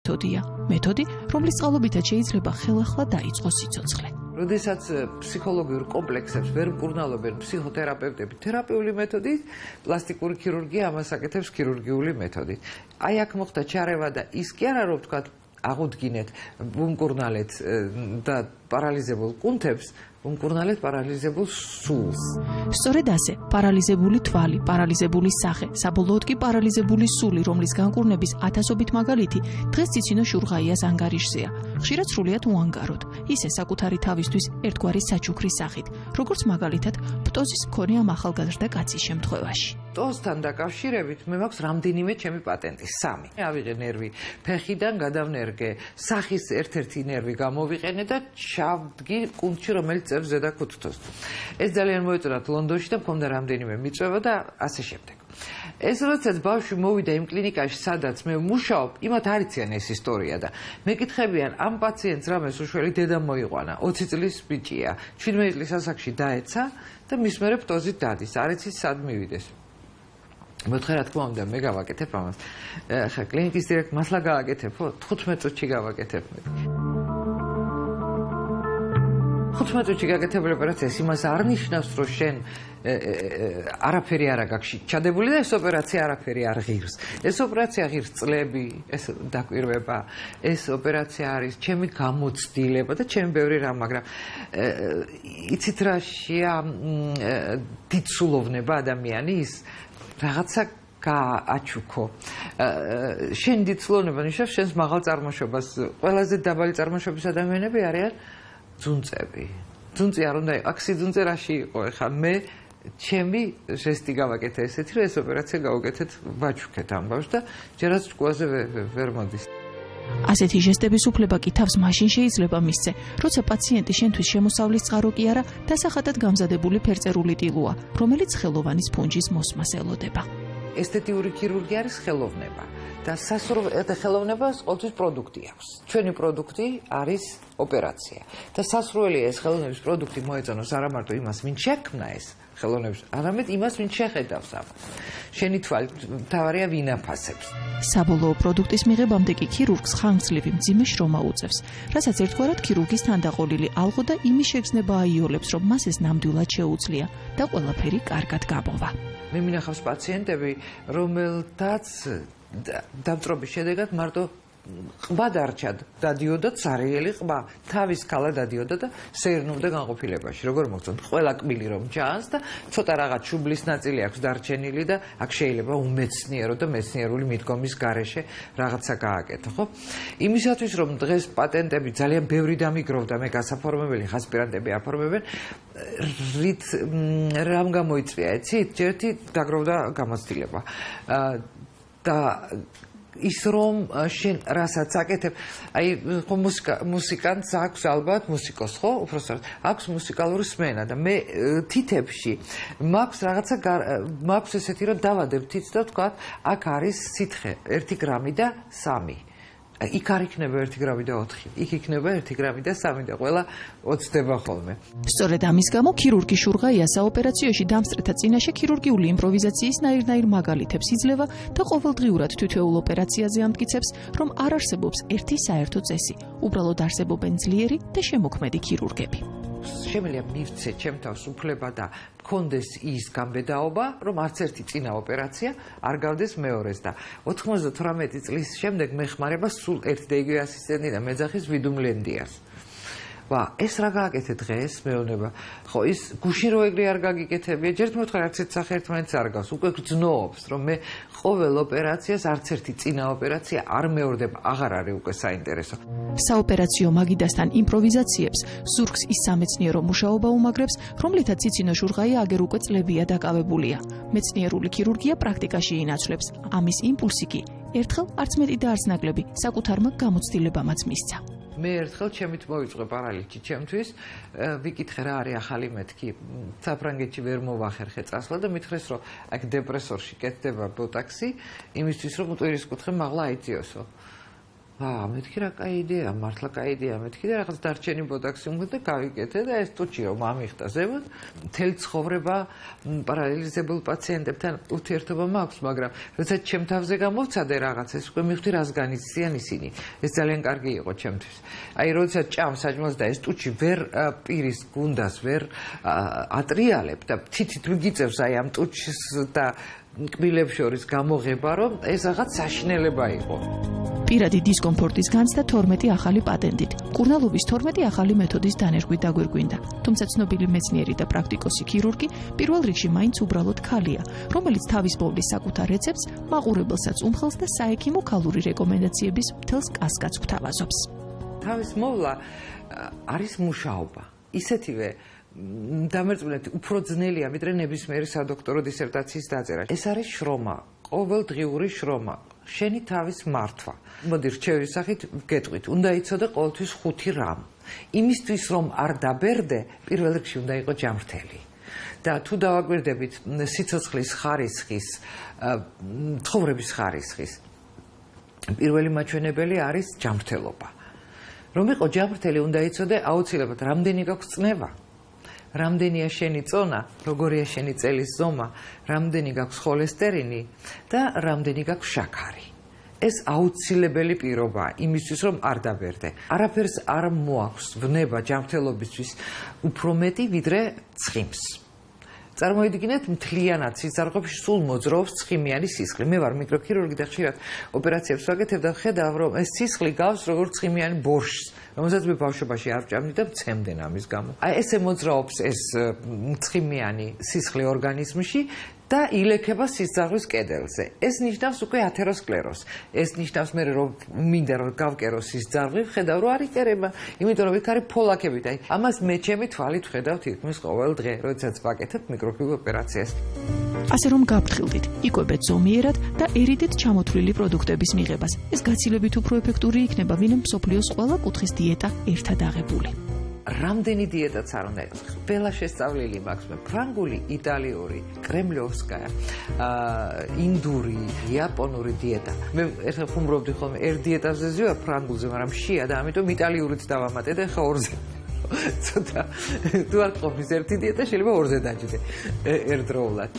მეთოდია. მეთოდი, რომლის წყალობითაც შეიძლება ხელახლა დაიწყოს სიცოცხლე. როდესაც ფსიქოლოგიურ კომპლექსებს ვერ მკურნალობენ ფსიქოთერაპევტები თერაპიული მეთოდით, პლასტიკური ქირურგია ამას აკეთებს ქირურგიული მეთოდით. აი აქ მოხდა ჩარევა და ის კი არა რომ ვთქვათ აღუდგინეთ, ვუმკურნალეთ და პარალიზებულ კუნთებს, ვუმკურნალეთ პარალიზებულ სულს. სწორედ ასე, პარალიზებული თვალი, პარალიზებული სახე, საბოლოოდ კი პარალიზებული სული, რომლის განკურნების ათასობით მაგალითი დღეს ციცინო შურღაიას ანგარიშზეა. ხშირად სრულიად უანგაროდ, ისე საკუთარი თავისთვის ერთგვარი საჩუქრის სახით, როგორც მაგალითად პტოზის მქონე ამ ახალგაზრდა კაცის შემთხვევაში. პტოზთან დაკავშირებით მე მაქვს რამდენიმე ჩემი პატენტი, 3. ავიღე ნერვი ფეხიდან, გადავნერგე სახის ერთ-ერთი ნერვი გამოვიყენე და ჩავდგი კუნთში, რომელიც წერს ზედა ქუთუთოს. ეს ძალიან მოეწონათ ლონდონში და მქონდა რამდენიმე მიწვევა და ასე შემდეგ. ეს როდესაც ბავშვი მოვიდა იმ კლინიკაში, სადაც მე ვმუშაობ, იმათ არ იციან ეს ისტორია და მეკითხებიან, ამ პაციენტს რამეს უშველი დედა მოიყვანა, 20 წლის ბიჭია, 17 წლის ასაკში დაეცა და მის მერე პტოზით დადის, არ იცის სად მივიდეს. მოთხე რა თქმა უნდა მე გავაკეთებ ამას. ხა კლინიკის დირექტორს მასლა გააკეთებო, 15 წუთში გავაკეთებ. 15 წუთში გაკეთებული ოპერაციას იმას არ ნიშნავს, რომ შენ არაფერი არ აქვს ჩადებული და ეს ოპერაცია არაფერი არ ღირს. ეს ოპერაცია ღირს წლები, ეს დაკვირვება, ეს ოპერაცია არის ჩემი გამოცდილება და ჩემი ბევრი რამ, მაგრამ იცით რა შეა დიცულოვნება ადამიანის რაღაცა გააჩუქო. შენ დიცულოვნება ნიშნავს შენს მაღალ წარმოშობას. ყველაზე დაბალი წარმოშობის ადამიანები არიან ძუნწები. ძუნწი არ უნდა იყოს. აქ სიძუნწე რაში იყო? ეხლა მე ჩემი ჟესტი გავაკეთე ესეთი, რომ ეს ოპერაცია გავუკეთეთ ვაჩუქეთ ამ ბავშვს და ჯერაც ჭკუაზე ვერ მოდის. ასეთი ჟესტების უფლება კი თავს მაშინ შეიძლება მისცე, როცა პაციენტი შენთვის შემოსავლის წყარო კი არა, დასახატად გამზადებული ფერწერული ტილოა, რომელიც ხელოვანის ფუნჯის მოსმას ელოდება. ესთეტიური ქირურგია არის ხელოვნება და ხელოვნებას ყოველთვის პროდუქტი აქვს. ჩვენი პროდუქტი არის ოპერაცია და სასურველია ეს ხელოვნების პროდუქტი მოეწონოს არა მარტო იმას, ვინ შექმნა ეს ხელოვნების, არამედ იმას, ვინ შეხედავს ამას. შენი თვალი მთავარია ვინ აფასებს. საბოლოო პროდუქტის მიღებამდე კი ქირურგს ხანგრძლივი მძიმე შრომა უწევს, რასაც ერთგვარად ქირურგის თანდაყოლილი ალღო და იმის შეგრძნება აიოლებს, რომ მას ეს ნამდვილად შეუძლია და ყველაფერი კარგად გამოვა. მე მინახავს პაციენტები, რომელთაც დამწრობის შედეგად მარტო ყბა დარჩა, დადიოდა ცარიელი ყბა, თავის ქალა დადიოდა და სეირნობდა განყოფილებაში. როგორ მოგწონთ? ყველა კბილი რომ ჩანს და ცოტა რაღაც შუბლის ნაწილი აქვს დარჩენილი და აქ შეიძლება უმეცნიერო და მეცნიერული მიდგომის გარეშე რაღაცა გააკეთო, ხო? იმისათვის რომ დღეს პატენტები ძალიან ბევრი დამიგროვდა, მე გასაფორმებელი ასპირანტები აფორმებენ, რით რამ გამოიწვია, იცით? ჯერთი დაგროვდა გამოცდილება. და ის რომ შენ რასაც აკეთებ, აი მუსიკანტს აქვს ალბათ მუსიკოს, ხო? უბრალოდ აქვს მუსიკალური სმენა და მე თითებში მაქვს რაღაცა მაქვს ესეთი რომ დავადებ თითს და თქვა, აქ არის სითხე 1 გრამი და 3. იქ არ იქნება 1 გრამი და 4, იქ იქნება 1 გრამი და 3 და ყველა ოცდება ხოლმე. სწორედ ამის გამო ქირურგი შურღაია საოპერაციოში დამსწრეთა წინაშე ქირურგიული იმპროვიზაციის ნაირ-ნაირ მაგალითებს იძლევა და ყოველდღიურად თითოეულ ოპერაციაზე ამტკიცებს, რომ არ არსებობს ერთი საერთო წესი, უბრალოდ არსებობენ ძლიერი და შემოქმედი ქირურგები. შემიძლია მივცე ჩემ თავს უფლება და მქონდეს ის გამბედაობა, რომ არც ერთი წინა ოპერაცია არ გავდეს მეორეს და 98 წლის შემდეგ მეხმარება სულ ერთი და იგივე ასისტენტი და მეძახის ვიდუმლენდიას. ეს რა გააკეთე დღეს მეუბნება. ხო, ის გუშინ რო ეგრე არ გაგიკეთებია, ჯერ მოთხარ არც ერთ სახე ერთმანეთს არ გავს. უკვე გძნობს, რომ მე ყოველ ოპერაციას არც ერთი წინა ოპერაცია არ მეორდება, აღარ არის უკვე საინტერესო. საოპერაციო მაგიდასთან იმპროვიზაციებს ზურგს ის სამეცნიერო მუშაობა უმაგრებს, რომლითაც ციცინო შურღაია აგერ უკვე წლებია დაკავებულია. მეცნიერული ქირურგია პრაქტიკაში ინაცვლებს. ამის იმპულსი კი ერთხელ არც მეტი და არც ნაკლები საკუთარმა გამოცდილებამაც მისცა. მე ერთხელ ჩემით მოვიწყე პარალელში ჩემთვის, ვიკითხე რა არის ახალი მეთქი, საფრანგეთში ვერ მოვახერხე წასვლა და მითხრეს რომ აქ დეპრესორში კეთდება ბოტაქსი, იმისთვის რომ მტვირის კუთხე მაღლა აიწიოსო. მეთქი რა კაი იდეა, მართლა კაი იდეა, მეთქი და რაღაც დარჩენი ბოდაქსი უნდა გავიკეთე და ეს ტუჩი რომ ამიხდა ზემოთ, მთელი ცხოვრება პარალიზებულ პაციენტებთან ურთიერთობა მაქვს, მაგრამ როცა ჩემ თავზე გამოვცადე რაღაც, ეს უკვე მივხვდი რას განიცდიან ისინი. ეს ძალიან კარგი იყო ჩემთვის. აი, როცა ჭამს საჭმელს და ეს ტუჩი ვერ პირის გუნდას ვერ ატრიალებ და თითით მიგიწევს აი ამ ტუჩის და კბილებს შორის გამოღება, რომ ეს რაღაც საშინელება იყო. პირადი დისკომფორტის განცდა 12 ახალი პატენტით. მკურნალობის 12 ახალი მეთოდის დანერგვით დაგვირგვინდა. თუმცა ცნობილი მეცნიერი და პრაქტიკოსი ქირურგი პირველ რიგში მაინც უბრალოდ ქალია, რომელიც თავის ბოვლის საკუთარ რეცეპტს მაყურებელსაც უმხელს და საექიმო ქალური რეკომენდაციების მთელს კასკადს გვთავაზობს. თავის მოვლა არის მუშაობა. ისეთივე დამერწმუნეთ, უფრო ძნელია, ვიდრე ნებისმიერი სადოქტორო დისერტაციის დაწერა. ეს არის შრომა, ყოველდღიური შრომა. შენი თავის მართვა. მოდი რჩევის სახით გეტყვით, უნდა იცოდე ყოველთვის 5 რამ. იმისთვის რომ არ დაბერდე, პირველ რიგში უნდა იყო ჯანმრთელი. და თუ დავაკვირდებით სიცოცხლის ხარისხის, ცხოვრების ხარისხის, პირველი მაჩვენებელი არის ჯანმრთელობა. რომ იყო ჯანმრთელი, უნდა იცოდე აუცილებლად რამდენი გაქვს წნევა. რამდენია შენი წონა, როგორია შენი წელის ზომა, რამდენი გაქვს ხოლესტერინი და რამდენი გაქვს შაქარი. ეს აუცილებელი პირობაა იმისთვის, რომ არ დაბერდე. არაფერს არ მოაქვს ვნება ჯანმრთელობისთვის უფრო მეტი, ვიდრე ცხიმს. წარმოიდგინეთ, მთლიანად სიძარღვებში სულ მოძრაობს ცხიმიანი სისხლი. მე ვარ მიკროქირურგი და ხშირად ოპერაციებს ვაკეთებ და ხედავ, რომ ეს სისხლი გავს როგორც ცხიმიანი ბორშს, რომელსაც მე ბავშვობაში არ ვჭამდი და მცემდნენ ამის გამო. აი ესე მოძრაობს ეს ცხიმიანი სისხლი ორგანიზმში და ილექება სისხლის კედელზე. ეს ნიშნავს უკვე ათეროსკლეროზს. ეს ნიშნავს მე რომ მინდა რომ გავკერო სისხლი, ხედავ რომ არ იკერება, იმიტომ რომ იქ არის ფოლაკებით. აი ამას მე ჩემი თვალით ვხედავ თითქმის ყოველ დღე, როდესაც ვაკეთებ მიკროქირურგ ოპერაციას. ასე რომ გავფრთხილდით, იკვებეთ ზომიერად და ერიდეთ ჩამოთვლილი პროდუქტების მიღებას. ეს გაცილებით უფრო ეფექტური იქნება, ვინმე მსოფლიოს ყველა კუთხის დიეტა ერთად აღებული. რამდენი დიეტაც არ უნდა იყოს. ყველა შესწავლილი მაქვს მე ფრანგული, იტალიური, კრემლიოვსკაია, ინდური, იაპონური დიეტა. მე ერთხელ ხუმრობდი ხოლმე ერთ დიეტაზე ზივარ ფრანგულზე, მაგრამ შია და ამიტომ იტალიურიც დავამატე და ხა ორზე. ცოტა თუ არ ყოფნის ერთი დიეტა, შეიძლება ორზე დაჯდე ერთდროულად.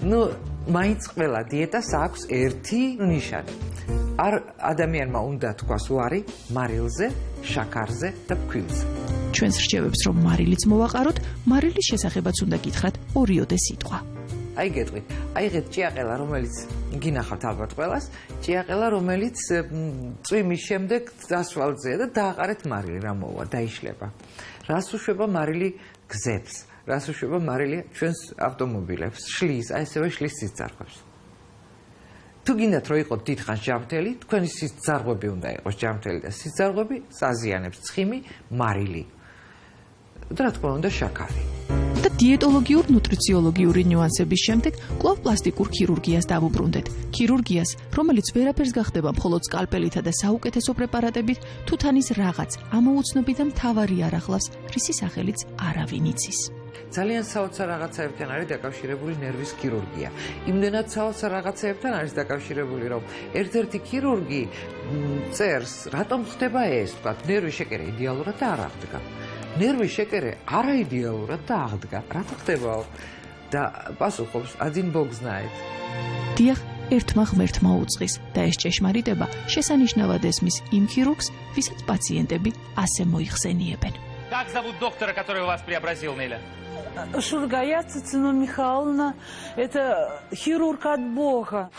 ნუ მაინც ყველა დიეტას აქვს ერთი ნიშანი. არ ადამიანმა უნდა თქვას უარი მარილზე, შაქარზე და ფქვილზე. ჩვენს რჩევებს რომ მარილიც მოვაყაროთ, მარილის შესახებაც უნდა გითხრათ ორიოდე სიტყვა. აი გეტყვით, აიღეთ ჭიაყელა, რომელიც გინახავთ ალბათ ყველას, ჭიაყელა, რომელიც წვიმის შემდეგ დასვალზეა და დააყარეთ მარილი, რა მოვა, დაიშლება. რას უშვება მარილი გზებს, რას უშვება მარილი ჩვენს ავტომობილებს, შლის, აი ესევე შლის სიძარღვებს. თუ გინდათ რომ იყოთ დიდხანს ჯანმრთელი, თქვენი სიძარღვები უნდა იყოს ჯანმრთელი და სიძარღვები საზიანებს ცხიმი, მარილი. და რა თქმა უნდა შაქარი. და დიეტოლოგიურ ნუტრიციოლოგიური ნიუანსების შემდეგ კვლავ პლასტიკურ ქირურგიას დავუბრუნდეთ. ქირურგიას, რომელიც ვერაფერს გახდება მხოლოდ სკალპელითა და საუკეთესო პრეპარატებით, თუ თან ის რაღაც ამოუცნობი და მთავარი არ ახლავს, რისი სახელიც არავინ იცის. ძალიან საოცარ რაღაცაებთან არის დაკავშირებული ნერვის ქირურგია. იმდენად საოცარ რაღაცაებთან არის დაკავშირებული, რომ ერთ-ერთი ქირურგი წერს, რატომ ხდება ეს, თქვა, ნერვის შეკერა იდეალურად და არ აღდგა. ნერვის შეკერა არაიდეალურად და აღდგა. რატო ხდებაო? და პასუხობს, один Бог знает. დიახ, ერთმა ღმერთმა უწყის და ეს ჭეშმარიტება შესანიშნავად ესმის იმ ქირურგს, ვისაც пациентები ასე მოიხსენიებენ. Как зовут доктора, который вас преобразил, Неля? Шургая Цицина Михайловна, это хирург от Бога.